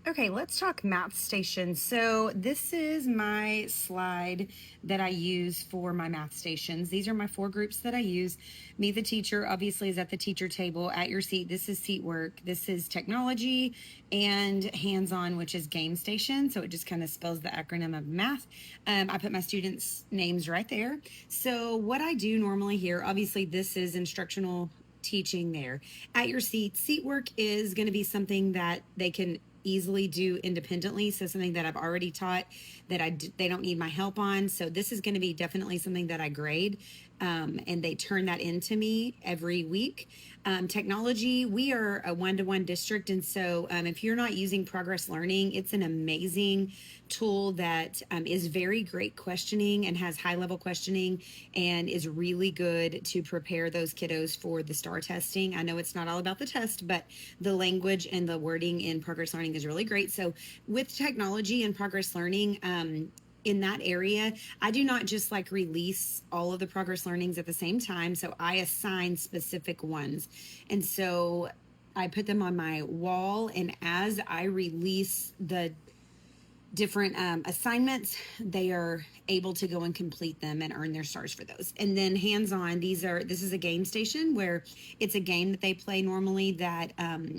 Okay, let's talk math stations. So this is my slide that I use for my math stations. These are my 4 groups that I use. Me, the teacher, obviously is at the teacher table at your seat. This is seat work. This is technology and hands-on, which is game station. So it just kind of spells the acronym of math. I put my students' names right there. So what I do normally here, obviously this is instructional teaching there. At your seat work is going to be something that they can easily do independently. So something that I've already taught that they don't need my help on. So this is going to be definitely something that I grade, and they turn that into me every week. Technology, we are a one-to-one district, and so if you're not using Progress Learning, it's an amazing tool that is very great questioning and has high-level questioning and is really good to prepare those kiddos for the STAR testing. I know it's not all about the test, but the language and the wording in Progress Learning is really great. So with technology and Progress Learning, in that area, I do not just like release all of the Progress Learnings at the same time. So I assign specific ones. And so I put them on my wall, and as I release the different assignments, they are able to go and complete them and earn their stars for those. And then hands-on, this is a game station where it's a game that they play normally that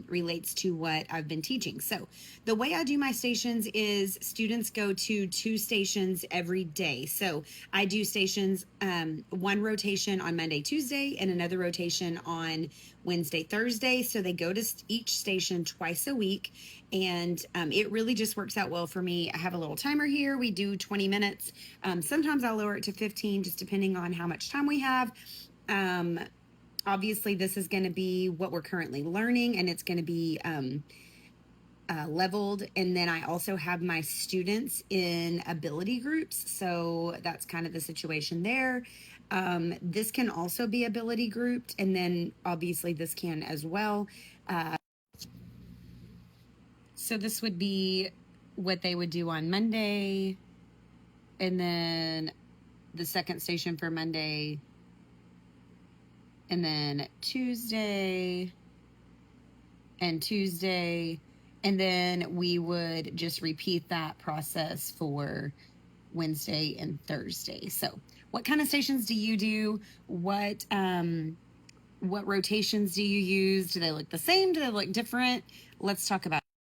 relates to what I've been teaching. So the way I do my stations is students go to 2 stations every day. So I do stations, 1 rotation on Monday, Tuesday, and another rotation on Wednesday, Thursday. So they go to each station twice a week, and it really just works out well for me. I have a little timer here. We do 20 minutes. Sometimes I'll lower it to 15, just depending on how much time we have. Obviously, this is going to be what we're currently learning, and it's going to be leveled. And then I also have my students in ability groups. So that's kind of the situation there. This can also be ability grouped, and then obviously this can as well. So this would be what they would do on Monday, and then the second station for Monday, and then Tuesday, and Tuesday, and then we would just repeat that process for Wednesday and Thursday. So what kind of stations do you do? What rotations do you use? Do they look the same? Do they look different? Let's talk about it.